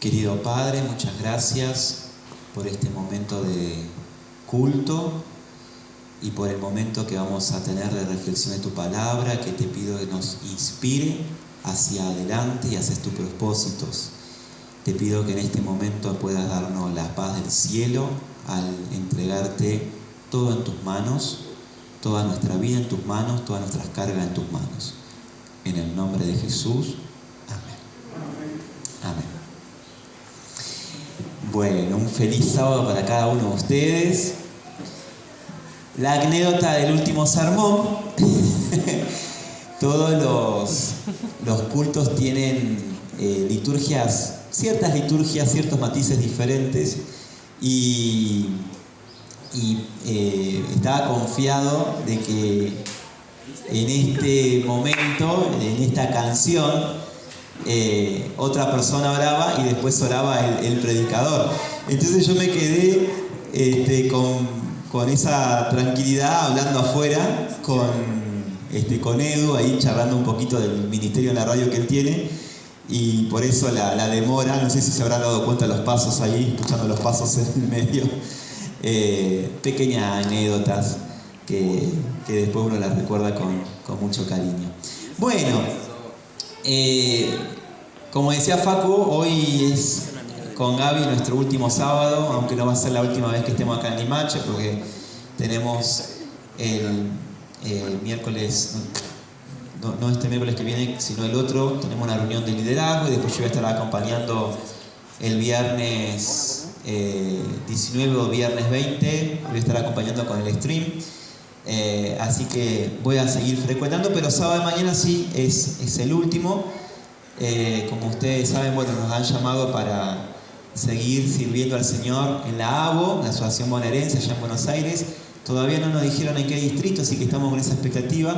Querido Padre, muchas gracias por este momento de culto y por el momento que vamos a tener de reflexión de tu palabra, que te pido que nos inspire hacia adelante y hacia tus propósitos. Te pido que en este momento puedas darnos la paz del cielo al entregarte todo en tus manos, toda nuestra vida en tus manos, todas nuestras cargas en tus manos. En el nombre de Jesús, amén. Amén. Bueno, un feliz sábado para cada uno de ustedes. La anécdota del último sermón. Todos los cultos tienen liturgias, ciertas liturgias, ciertos matices diferentes. Y estaba confiado de que en este momento, en esta canción, otra persona oraba y después oraba el predicador. Entonces yo me quedé con esa tranquilidad hablando afuera con Edu, ahí charlando un poquito del ministerio en la radio que él tiene, y por eso la demora. No sé si se habrán dado cuenta los pasos ahí, escuchando los pasos en el medio. Pequeñas anécdotas que después uno las recuerda con mucho cariño. Bueno, como decía Facu, hoy es con Gaby nuestro último sábado, aunque no va a ser la última vez que estemos acá en Limache, porque tenemos el miércoles, no este miércoles que viene, sino el otro, tenemos una reunión de liderazgo y después yo voy a estar acompañando el viernes 19 o viernes 20, voy a estar acompañando con el stream. Así que voy a seguir frecuentando, pero sábado de mañana sí es el último. Como ustedes saben, bueno, nos han llamado para seguir sirviendo al Señor en la ABO, la Asociación Bonaerense, allá en Buenos Aires. Todavía no nos dijeron en qué distrito, así que estamos con esa expectativa.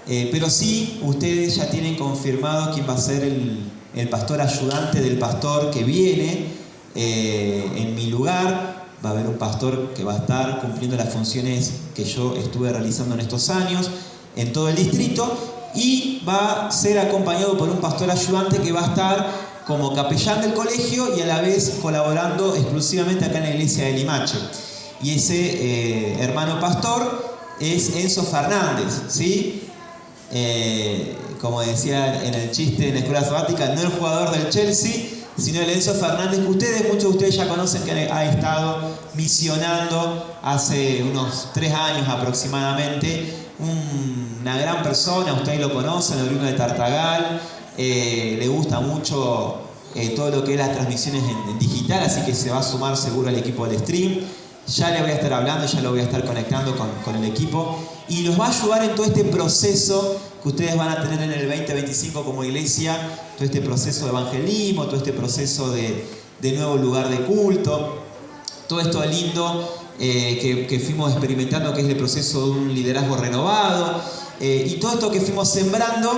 Pero sí, ustedes ya tienen confirmado quién va a ser el pastor ayudante del pastor que viene en mi lugar. Va a haber un pastor que va a estar cumpliendo las funciones que yo estuve realizando en estos años en todo el distrito, y va a ser acompañado por un pastor ayudante que va a estar como capellán del colegio y a la vez colaborando exclusivamente acá en la iglesia de Limache. Y ese hermano pastor es Enzo Fernández, ¿sí? Como decía en el chiste en la escuela sabática, no el jugador del Chelsea, sino el Enzo Fernández, que muchos de ustedes ya conocen, que ha estado misionando hace unos 3 años aproximadamente. Una gran persona, ustedes lo conocen, el oriundo de Tartagal, le gusta mucho todo lo que es las transmisiones en digital, así que se va a sumar seguro al equipo del stream. Ya le voy a estar hablando, ya lo voy a estar conectando con el equipo, y los va a ayudar en todo este proceso que ustedes van a tener en el 2025 como iglesia, todo este proceso de evangelismo, todo este proceso de nuevo lugar de culto, todo esto lindo que fuimos experimentando, que es el proceso de un liderazgo renovado, y todo esto que fuimos sembrando,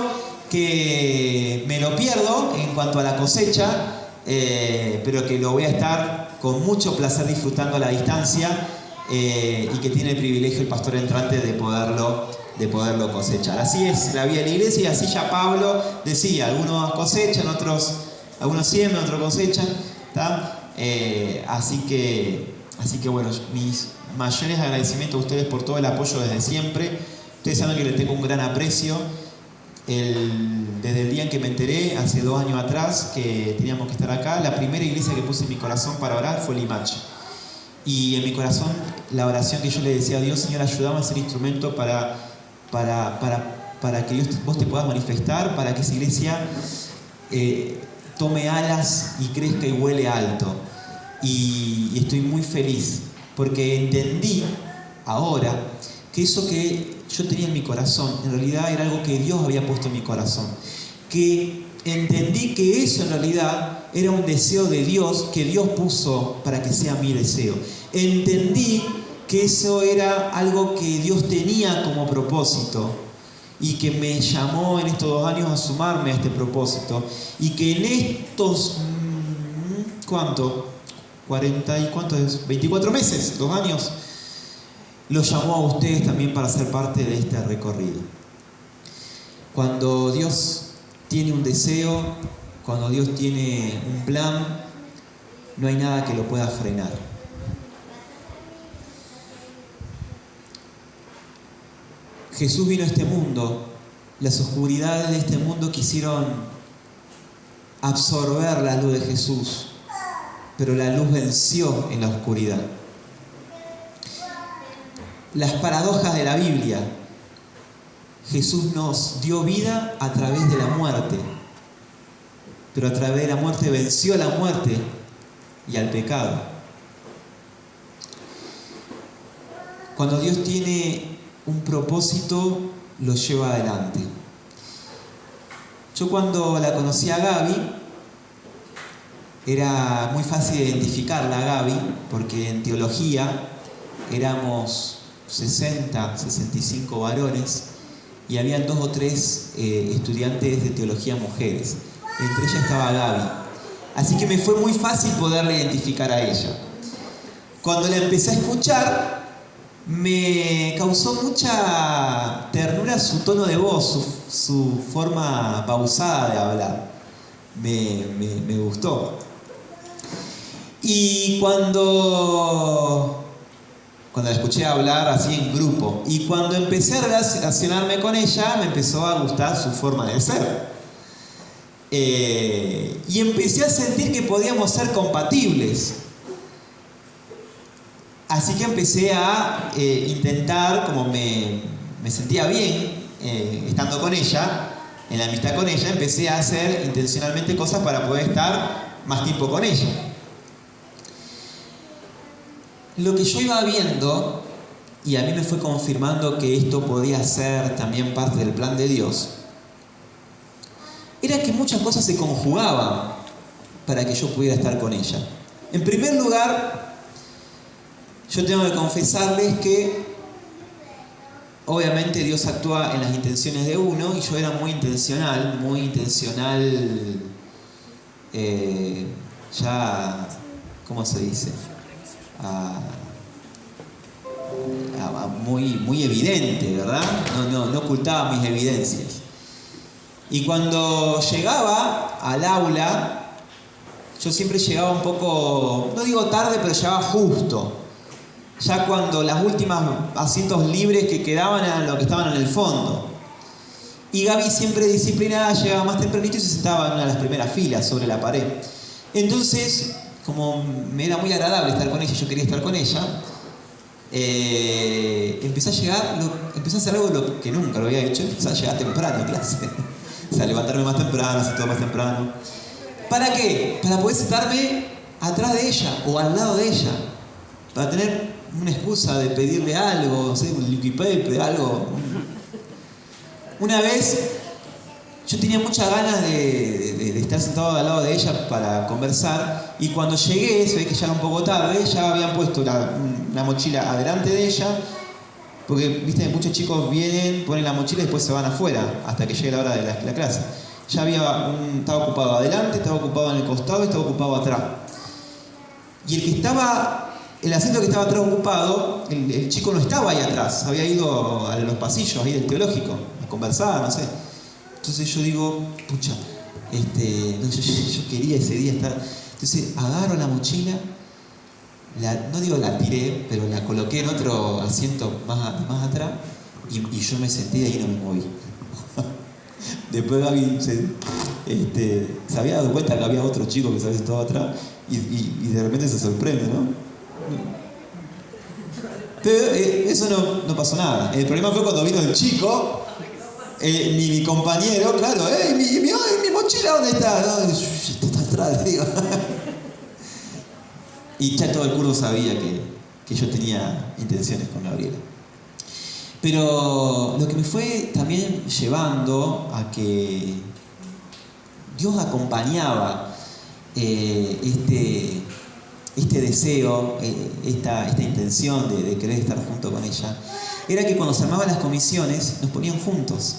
que me lo pierdo en cuanto a la cosecha, pero que lo voy a estar con mucho placer disfrutando a la distancia, y que tiene el privilegio el pastor entrante de poderlo cosechar. Así es la vida de la iglesia, y así ya Pablo decía, algunos cosechan, algunos siembran, otros cosechan, ¿tá? Así que bueno, mis mayores agradecimientos a ustedes por todo el apoyo desde siempre. Ustedes saben que les tengo un gran aprecio. Desde el día en que me enteré, hace 2 años atrás, que teníamos que estar acá, la primera iglesia que puse en mi corazón para orar fue Limache. Y en mi corazón, la oración que yo le decía a Dios: Señor, ayúdame a ser instrumento para que vos te puedas manifestar, para que esa iglesia tome alas y crezca y vuele alto. Y estoy muy feliz, porque entendí ahora que eso que yo tenía en mi corazón, en realidad era algo que Dios había puesto en mi corazón. Que entendí que eso en realidad era un deseo de Dios, que Dios puso para que sea mi deseo. Entendí que eso era algo que Dios tenía como propósito, y que me llamó en estos 2 años a sumarme a este propósito, y que en estos, ¿cuánto es? 24 meses, 2 años, los llamó a ustedes también para ser parte de este recorrido. Cuando Dios tiene un deseo, cuando Dios tiene un plan, no hay nada que lo pueda frenar. Jesús vino a este mundo, las oscuridades de este mundo quisieron absorber la luz de Jesús, pero la luz venció en la oscuridad. Las paradojas de la Biblia. Jesús nos dio vida a través de la muerte, pero a través de la muerte venció a la muerte y al pecado. Cuando Dios tiene un propósito, lo lleva adelante. Yo cuando la conocí a Gaby, era muy fácil identificarla a Gaby, porque en teología éramos 60, 65 varones y habían 2 o 3 estudiantes de teología mujeres. Entre ellas estaba Gaby. Así que me fue muy fácil poderla identificar a ella. Cuando la empecé a escuchar, me causó mucha ternura su tono de voz, su forma pausada de hablar. Me gustó. Y cuando la escuché hablar así en grupo, y cuando empecé a relacionarme con ella, me empezó a gustar su forma de ser. Y empecé a sentir que podíamos ser compatibles. Así que empecé a intentar, como me sentía bien estando con ella, en la amistad con ella, empecé a hacer intencionalmente cosas para poder estar más tiempo con ella. Lo que yo iba viendo, y a mí me fue confirmando que esto podía ser también parte del plan de Dios, era que muchas cosas se conjugaban para que yo pudiera estar con ella. En primer lugar, yo tengo que confesarles que obviamente Dios actúa en las intenciones de uno, y yo era muy intencional, ya, ¿cómo se dice? Muy evidente, ¿verdad? No ocultaba mis evidencias. Y cuando llegaba al aula, yo siempre llegaba un poco, no digo tarde, pero llegaba justo. Ya cuando las últimas asientos libres que quedaban eran los que estaban en el fondo. Y Gaby, siempre disciplinada, llegaba más tempranito y se sentaba en una de las primeras filas, sobre la pared. Entonces, como me era muy agradable estar con ella, yo quería estar con ella, empecé a hacer algo que nunca lo había hecho, empecé a llegar temprano a clase. O sea, levantarme más temprano, hacer todo más temprano. ¿Para qué? Para poder sentarme atrás de ella o al lado de ella. Para tener una excusa de pedirle algo, no sé, un liquid paper, algo. Una vez yo tenía muchas ganas de estar sentado al lado de ella para conversar, y cuando llegué, se ve que ya era un poco tarde, ya habían puesto la mochila adelante de ella, porque viste, muchos chicos vienen, ponen la mochila y después se van afuera hasta que llegue la hora de la clase. Ya estaba ocupado adelante, estaba ocupado en el costado y estaba ocupado atrás. Y el asiento que estaba atrás ocupado, el chico no estaba ahí atrás, había ido a los pasillos ahí del teológico a conversar, no sé. Entonces yo digo, pucha, yo quería ese día estar. Entonces agarro la mochila, no digo la tiré, pero la coloqué en otro asiento más atrás, y yo me senté y ahí no me moví. Después Gaby se había dado cuenta que había otro chico que se había sentado atrás, y de repente se sorprende, ¿no? Pero eso no pasó nada. El problema fue cuando vino el chico, mi compañero, claro, mi mochila, ¿dónde está? No, está atrás, digo. Y ya todo el curso sabía que yo tenía intenciones con Gabriela. Pero lo que me fue también llevando a que Dios acompañaba este deseo, esta intención de querer estar junto con ella, era que cuando se armaban las comisiones nos ponían juntos.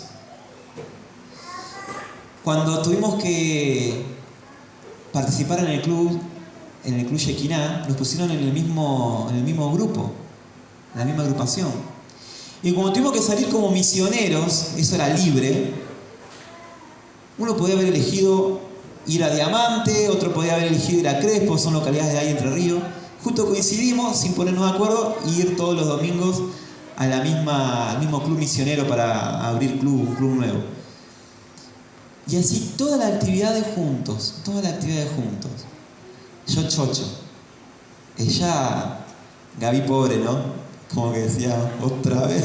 Cuando tuvimos que participar en el club Shekinah, nos pusieron en el mismo grupo, en la misma agrupación. Y cuando tuvimos que salir como misioneros, eso era libre, uno podía haber elegido ir a Diamante, otro podía haber elegido ir a Crespo, son localidades de ahí Entre Ríos. Justo coincidimos, sin ponernos de acuerdo, y ir todos los domingos a al mismo club misionero para abrir un club nuevo. Y así todas las actividades juntos, Yo chocho. Ella, Gaby pobre, ¿no? Como que decía, otra vez.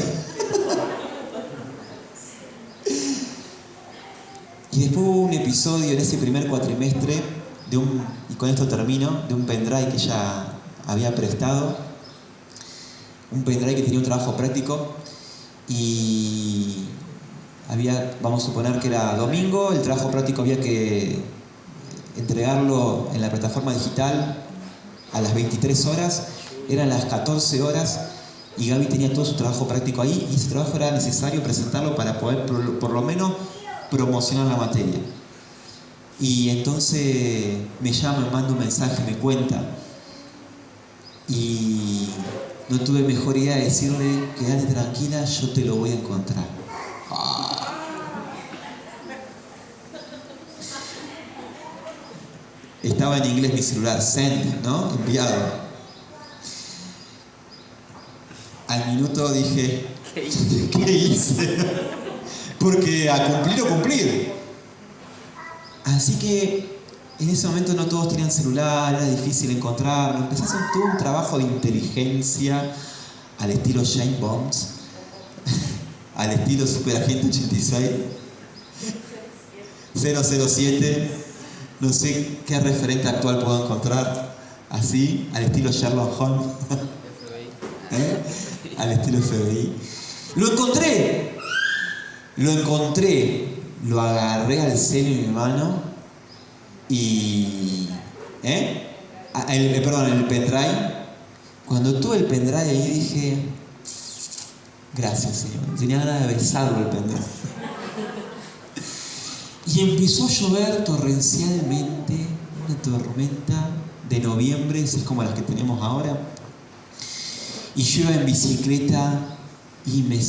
Y después hubo un episodio en ese primer cuatrimestre, y con esto termino, de un pendrive que ella había prestado. Un pendrive que tenía un trabajo práctico y vamos a suponer que era domingo, el trabajo práctico había que entregarlo en la plataforma digital a las 23 horas, eran las 14 horas y Gaby tenía todo su trabajo práctico ahí y ese trabajo era necesario presentarlo para poder por lo menos promocionar la materia. Y entonces me llama, me manda un mensaje, me cuenta y no tuve mejor idea de decirle, quédate tranquila, yo te lo voy a encontrar. Estaba en inglés mi celular, send, ¿no? Enviado. Al minuto dije, ¿qué hice? Porque a cumplir o cumplir. Así que en ese momento no todos tenían celular, era difícil encontrarlo. Empecé a hacer todo un trabajo de inteligencia al estilo James Bond, al estilo Superagente 86, 007, no sé qué referente actual puedo encontrar, así, al estilo Sherlock Holmes, al estilo FBI. Lo encontré, lo agarré al celo en mi mano y... el pendrive. Cuando tuve el pendrive ahí dije, gracias Señor, tenía ganas de besarlo el pendrive. Y empezó a llover torrencialmente, una tormenta de noviembre, es como las que tenemos ahora. Y yo iba en bicicleta y yo me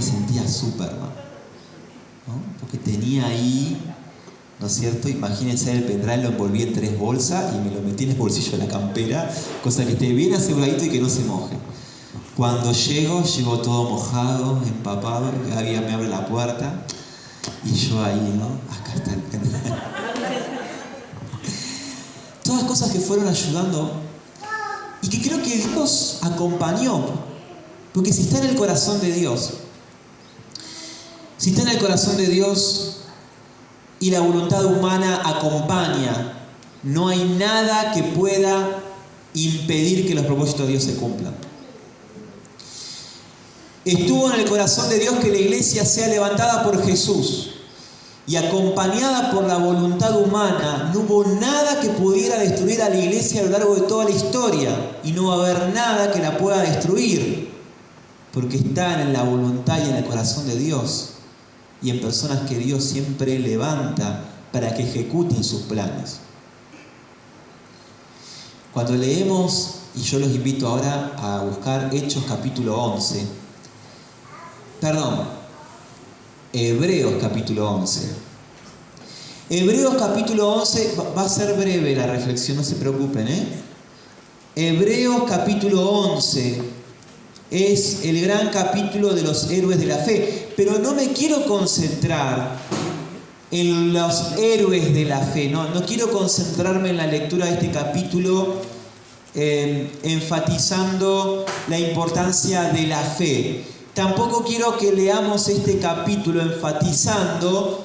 sentía Superman, ¿no? Porque tenía ahí, ¿no es cierto? Imagínense el pendrive, lo envolví en 3 bolsas y me lo metí en el bolsillo de la campera, cosa que esté bien aseguradito y que no se moje. Cuando llego todo mojado, empapado, y Gaby me abre la puerta y yo ahí, ¿no? Acá está el pendrive. Todas cosas que fueron ayudando y que creo que Dios acompañó, porque si está en el corazón de Dios, y la voluntad humana acompaña, no hay nada que pueda impedir que los propósitos de Dios se cumplan. Estuvo en el corazón de Dios que la iglesia sea levantada por Jesús y acompañada por la voluntad humana. No hubo nada que pudiera destruir a la iglesia a lo largo de toda la historia y no va a haber nada que la pueda destruir, porque están en la voluntad y en el corazón de Dios y en personas que Dios siempre levanta para que ejecuten sus planes. Cuando leemos, y yo los invito ahora a buscar Hechos capítulo 11, Hebreos capítulo 11. Hebreos capítulo 11, va a ser breve la reflexión, no se preocupen, Hebreos capítulo 11 es el gran capítulo de los héroes de la fe, pero no me quiero concentrar en los héroes de la fe, no quiero concentrarme en la lectura de este capítulo enfatizando la importancia de la fe. Tampoco quiero que leamos este capítulo enfatizando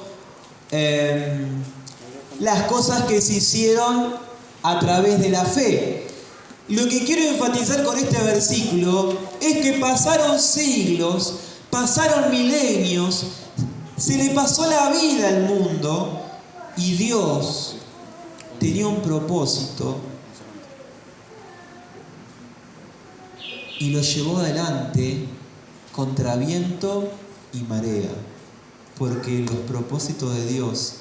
las cosas que se hicieron a través de la fe. Lo que quiero enfatizar con este versículo es que pasaron siglos, pasaron milenios, se le pasó la vida al mundo y Dios tenía un propósito y lo llevó adelante contra viento y marea, porque los propósitos de Dios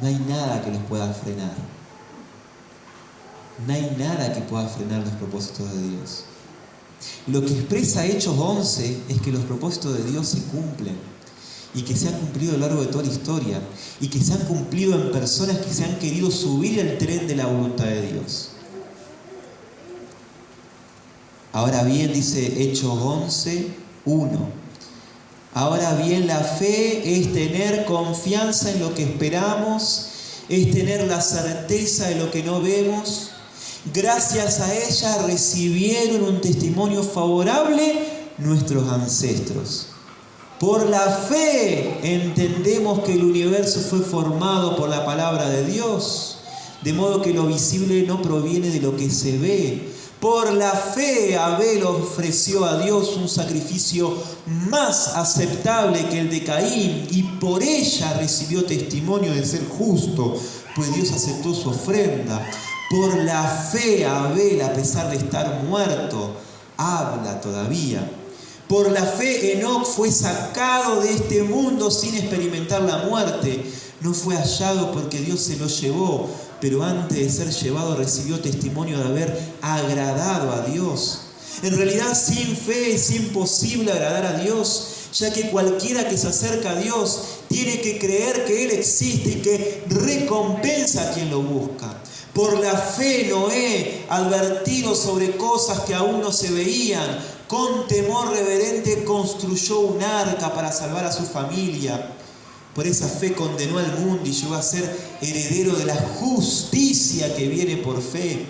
no hay nada que los pueda frenar. No hay nada que pueda frenar los propósitos de Dios. Lo que expresa Hechos 11 es que los propósitos de Dios se cumplen. y que se han cumplido a lo largo de toda la historia y que se han cumplido en personas que se han querido subir al tren de la voluntad de Dios. Ahora bien, dice Hechos 11:1. Ahora bien, la fe es tener confianza en lo que esperamos, es tener la certeza de lo que no vemos. Gracias a ella recibieron un testimonio favorable nuestros ancestros. Por la fe entendemos que el universo fue formado por la palabra de Dios, de modo que lo visible no proviene de lo que se ve. Por la fe Abel ofreció a Dios un sacrificio más aceptable que el de Caín y por ella recibió testimonio de ser justo, pues Dios aceptó su ofrenda. Por la fe Abel, a pesar de estar muerto, habla todavía. Por la fe Enoc fue sacado de este mundo sin experimentar la muerte. No fue hallado porque Dios se lo llevó, pero antes de ser llevado recibió testimonio de haber agradado a Dios. En realidad, sin fe es imposible agradar a Dios, ya que cualquiera que se acerca a Dios tiene que creer que Él existe y que recompensa a quien lo busca. Por la fe Noé, advertido sobre cosas que aún no se veían, con temor reverente construyó un arca para salvar a su familia. Por esa fe condenó al mundo y llegó a ser heredero de la justicia que viene por fe.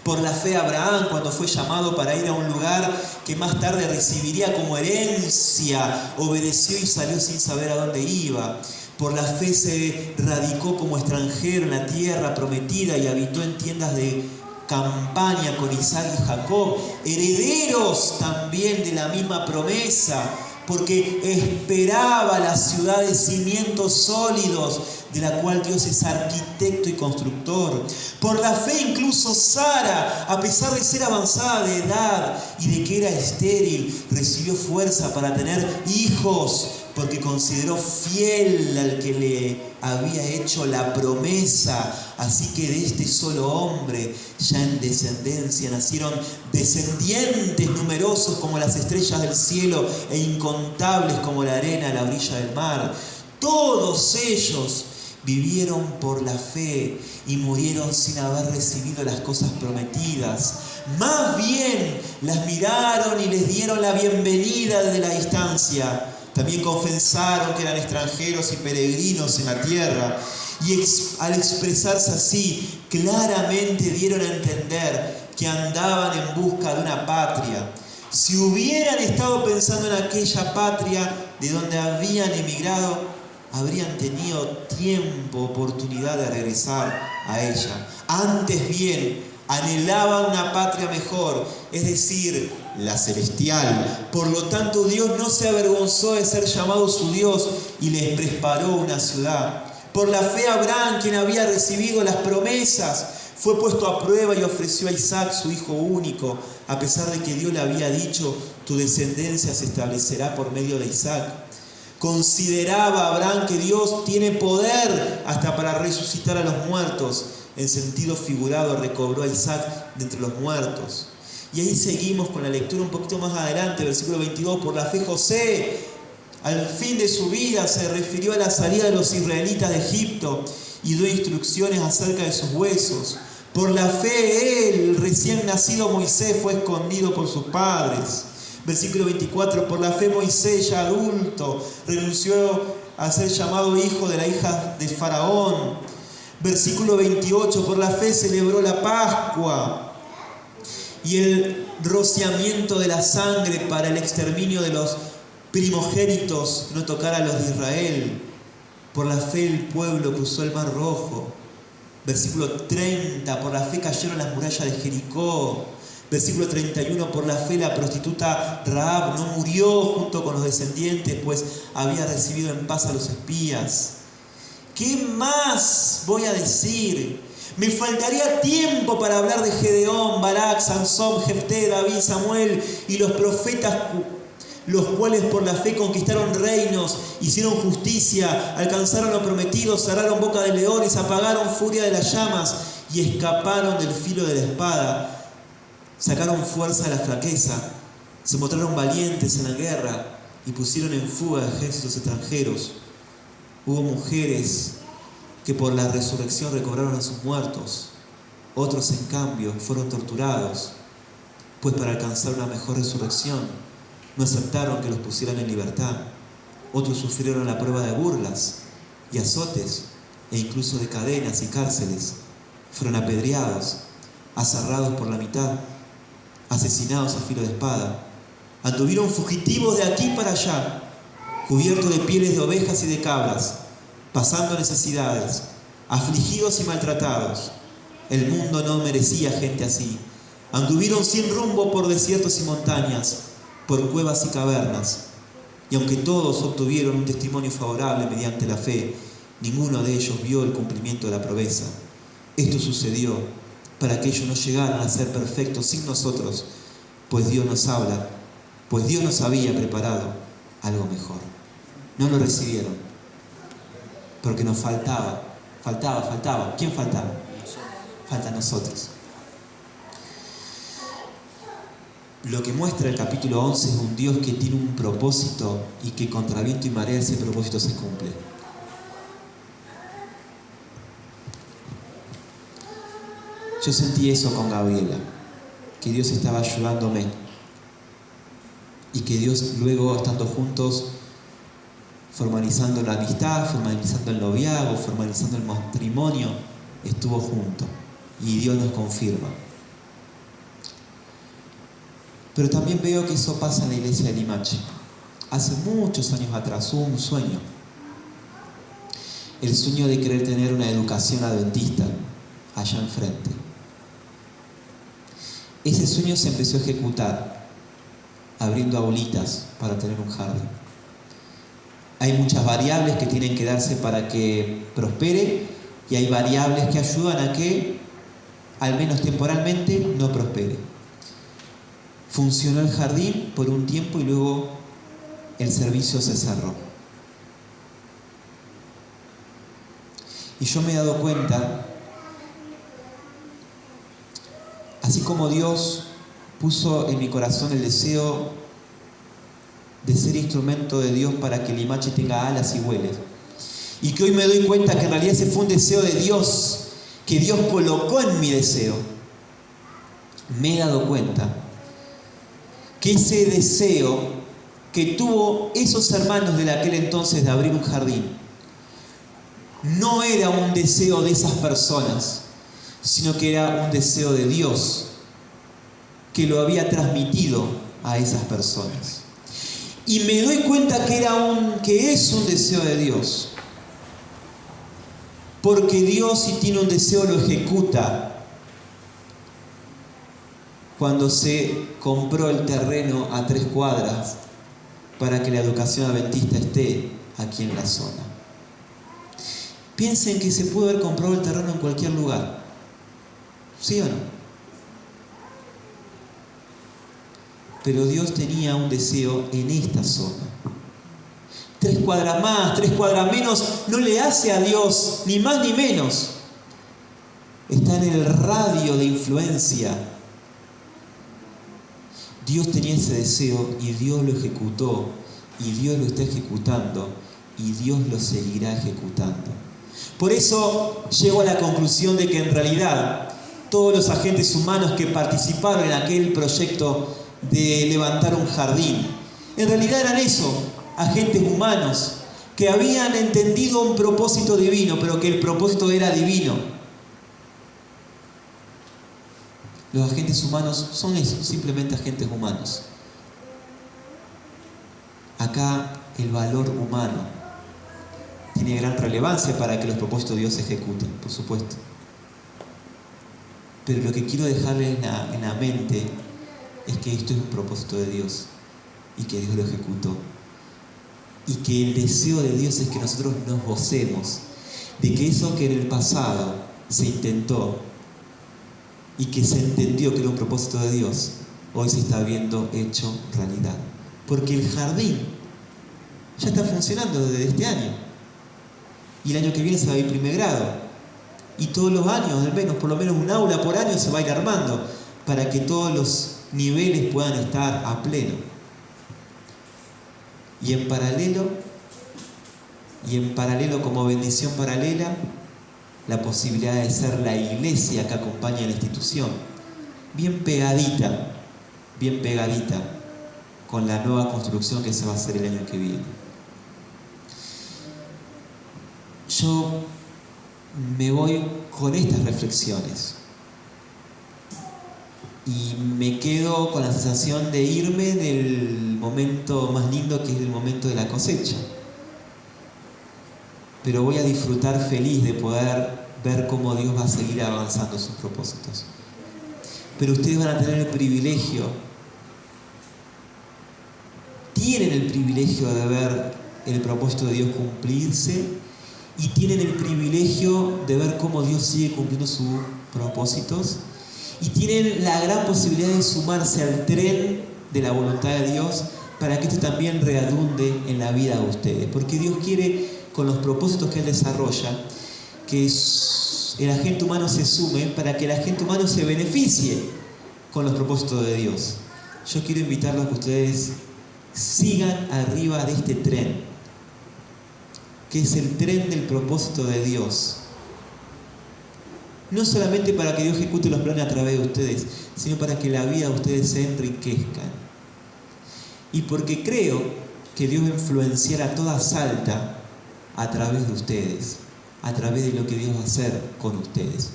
Por la fe Abraham, cuando fue llamado para ir a un lugar que más tarde recibiría como herencia, obedeció y salió sin saber a dónde iba. Por la fe se radicó como extranjero en la tierra prometida y habitó en tiendas de campaña con Isaac y Jacob, herederos también de la misma promesa, porque esperaba la ciudad de cimientos sólidos, de la cual Dios es arquitecto y constructor. Por la fe incluso Sara, a pesar de ser avanzada de edad y de que era estéril, recibió fuerza para tener hijos, porque consideró fiel al que le había hecho la promesa. Así que de este solo hombre, ya en descendencia, nacieron descendientes numerosos como las estrellas del cielo e incontables como la arena a la orilla del mar. Todos ellos vivieron por la fe y murieron sin haber recibido las cosas prometidas. Más bien las miraron y les dieron la bienvenida desde la distancia. También confesaron que eran extranjeros y peregrinos en la tierra. Y al expresarse así, claramente dieron a entender que andaban en busca de una patria. Si hubieran estado pensando en aquella patria de donde habían emigrado, habrían tenido tiempo, oportunidad de regresar a ella. Antes bien, anhelaban una patria mejor, es decir, la celestial. Por lo tanto, Dios no se avergonzó de ser llamado su Dios y les preparó una ciudad. Por la fe Abraham, quien había recibido las promesas, fue puesto a prueba y ofreció a Isaac, su hijo único, a pesar de que Dios le había dicho: tu descendencia se establecerá por medio de Isaac. Consideraba Abraham que Dios tiene poder hasta para resucitar a los muertos. En sentido figurado, recobró a Isaac de entre los muertos. Y ahí seguimos con la lectura un poquito más adelante, versículo 22. Por la fe José, al fin de su vida, se refirió a la salida de los israelitas de Egipto y dio instrucciones acerca de sus huesos. Por la fe él, recién nacido Moisés, fue escondido por sus padres. Versículo 24. Por la fe Moisés, ya adulto, renunció a ser llamado hijo de la hija de Faraón. Versículo 28. Por la fe celebró la Pascua y el rociamiento de la sangre para el exterminio de los primogénitos no tocara a los de Israel. Por la fe el pueblo cruzó el mar rojo. Versículo 30. Por la fe cayeron las murallas de Jericó. Versículo 31. Por la fe la prostituta Rahab no murió junto con los descendientes, pues había recibido en paz a los espías. ¿Qué más voy a decir? Me faltaría tiempo para hablar de Gedeón, Barak, Sansón, Jefté, David, Samuel y los profetas, los cuales por la fe conquistaron reinos, hicieron justicia, alcanzaron lo prometido, cerraron boca de leones, apagaron furia de las llamas y escaparon del filo de la espada. Sacaron fuerza de la flaqueza, se mostraron valientes en la guerra, y pusieron en fuga ejércitos extranjeros. Hubo mujeres que por la resurrección recobraron a sus muertos. Otros, en cambio, fueron torturados, pues para alcanzar una mejor resurrección no aceptaron que los pusieran en libertad. Otros sufrieron la prueba de burlas y azotes, e incluso de cadenas y cárceles. Fueron apedreados, aserrados por la mitad, asesinados a filo de espada. Anduvieron fugitivos de aquí para allá, cubiertos de pieles de ovejas y de cabras, pasando necesidades, afligidos y maltratados. El mundo no merecía gente así. Anduvieron sin rumbo por desiertos y montañas, por cuevas y cavernas. Y aunque todos obtuvieron un testimonio favorable mediante la fe, ninguno de ellos vio el cumplimiento de la promesa. Esto sucedió para que ellos no llegaran a ser perfectos sin nosotros, pues Dios nos había preparado algo mejor. No lo recibieron, porque nos faltaba. ¿Quién faltaba? Falta nosotros. Lo que muestra el capítulo 11 es un Dios que tiene un propósito y que contra viento y marea ese propósito se cumple. Yo sentí eso con Gabriela, que Dios estaba ayudándome y que Dios luego, estando juntos, formalizando la amistad, formalizando el noviazgo, formalizando el matrimonio, estuvo junto y Dios nos confirma. Pero también veo que eso pasa en la iglesia de Limache. Hace muchos años atrás hubo un sueño. El sueño de querer tener una educación adventista allá enfrente. Ese sueño se empezó a ejecutar abriendo aulitas para tener un jardín. Hay muchas variables que tienen que darse para que prospere y hay variables que ayudan a que, al menos temporalmente, no prospere. Funcionó el jardín por un tiempo y luego el servicio se cerró. Y yo me he dado cuenta, así como Dios puso en mi corazón el deseo de ser instrumento de Dios para que Limache tenga alas y vuele, y que hoy me doy cuenta que en realidad ese fue un deseo de Dios, que Dios colocó en mi deseo, me he dado cuenta que ese deseo que tuvo esos hermanos de aquel entonces de abrir un jardín no era un deseo de esas personas, sino que era un deseo de Dios que lo había transmitido a esas personas. Y me doy cuenta que es un deseo de Dios, porque Dios, si tiene un deseo, lo ejecuta. Cuando se compró el terreno a 3 cuadras para que la educación adventista esté aquí en la zona. Piensen que se pudo haber comprado el terreno en cualquier lugar. ¿Sí o no? Pero Dios tenía un deseo en esta zona. 3 cuadras más, 3 cuadras menos, no le hace a Dios ni más ni menos. Está en el radio de influencia. Dios tenía ese deseo y Dios lo ejecutó, y Dios lo está ejecutando, y Dios lo seguirá ejecutando. Por eso llego a la conclusión de que en realidad todos los agentes humanos que participaron en aquel proyecto de levantar un jardín, en realidad eran eso, agentes humanos que habían entendido un propósito divino, pero que el propósito era divino. Los agentes humanos son eso, simplemente agentes humanos. Acá el valor humano tiene gran relevancia para que los propósitos de Dios se ejecuten, por supuesto. Pero lo que quiero dejarles en la mente es que esto es un propósito de Dios y que Dios lo ejecutó. Y que el deseo de Dios es que nosotros nos gocemos de que eso que en el pasado se intentó y que se entendió que era un propósito de Dios, hoy se está viendo hecho realidad. Porque el jardín ya está funcionando desde este año. Y el año que viene se va a ir primer grado. Y todos los años, al menos, por lo menos un aula por año se va a ir armando para que todos los niveles puedan estar a pleno. Y en paralelo, como bendición paralela, la posibilidad de ser la iglesia que acompaña a la institución, bien pegadita con la nueva construcción que se va a hacer el año que viene. Yo me voy con estas reflexiones y me quedo con la sensación de irme del momento más lindo, que es el momento de la cosecha. Pero voy a disfrutar feliz de poder ver cómo Dios va a seguir avanzando sus propósitos. Pero ustedes van a tener el privilegio, tienen el privilegio de ver el propósito de Dios cumplirse y tienen el privilegio de ver cómo Dios sigue cumpliendo sus propósitos y tienen la gran posibilidad de sumarse al tren de la voluntad de Dios para que esto también redunde en la vida de ustedes. Porque Dios quiere, con los propósitos que Él desarrolla, que el agente humano se sume para que el agente humano se beneficie con los propósitos de Dios. Yo quiero invitarlos a que ustedes sigan arriba de este tren, que es el tren del propósito de Dios. No solamente para que Dios ejecute los planes a través de ustedes, sino para que la vida de ustedes se enriquezca. Y porque creo que Dios va a influenciar a toda Salta a través de ustedes, a través de lo que Dios va a hacer con ustedes.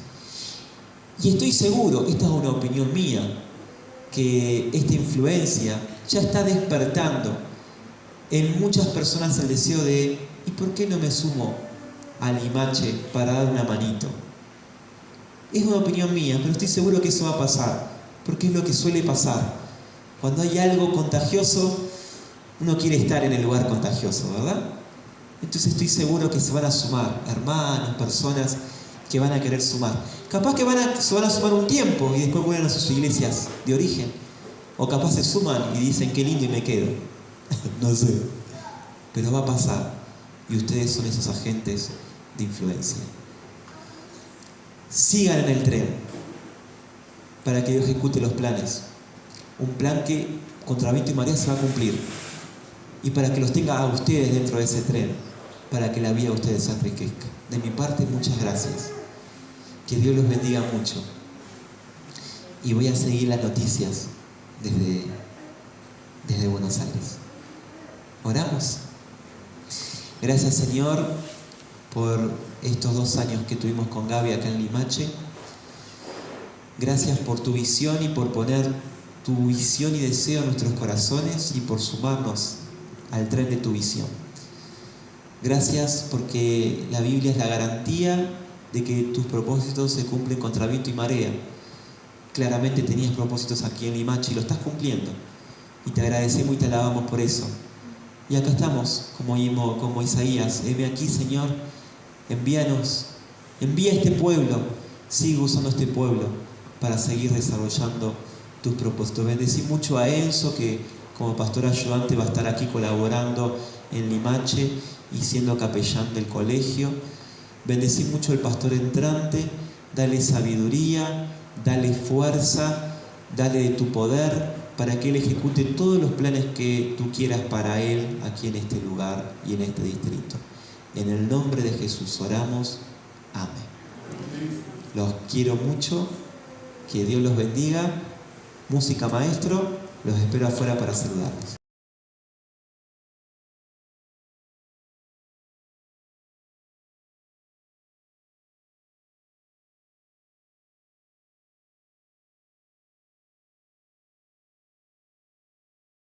Y estoy seguro, esta es una opinión mía, que esta influencia ya está despertando en muchas personas el deseo de ¿y por qué no me sumo al Limache para dar una manito? Es una opinión mía, pero estoy seguro que eso va a pasar, porque es lo que suele pasar. Cuando hay algo contagioso, uno quiere estar en el lugar contagioso, ¿verdad? Entonces estoy seguro que se van a sumar hermanos, personas que van a querer sumar. Capaz que se van a sumar un tiempo y después vuelven a sus iglesias de origen. O capaz se suman y dicen qué lindo y me quedo. No sé. Pero va a pasar. Y ustedes son esos agentes de influencia. Sigan en el tren para que Dios ejecute los planes. Un plan que contra viento y marea se va a cumplir. Y para que los tenga a ustedes dentro de ese tren, para que la vida de ustedes se enriquezca. De mi parte, muchas gracias. Que Dios los bendiga mucho. Y voy a seguir las noticias desde Buenos Aires. Oramos. Gracias, Señor, por estos 2 años que tuvimos con Gaby acá en Limache. Gracias por tu visión y por poner tu visión y deseo en nuestros corazones y por sumarnos al tren de tu visión. Gracias porque la Biblia es la garantía de que tus propósitos se cumplen contra viento y marea. Claramente tenías propósitos aquí en Limache y lo estás cumpliendo. Y te agradecemos y te alabamos por eso. Y acá estamos, como Isaías. Heme aquí, Señor, envíanos, envía a este pueblo, sigue usando este pueblo para seguir desarrollando tus propósitos. Bendecí mucho a Enzo, que como pastor ayudante va a estar aquí colaborando en Limache y siendo capellán del colegio. Bendecí mucho al pastor entrante, dale sabiduría, dale fuerza, dale de tu poder para que Él ejecute todos los planes que tú quieras para Él aquí en este lugar y en este distrito. En el nombre de Jesús oramos. Amén. Los quiero mucho. Que Dios los bendiga. Música, maestro. Los espero afuera para saludarlos.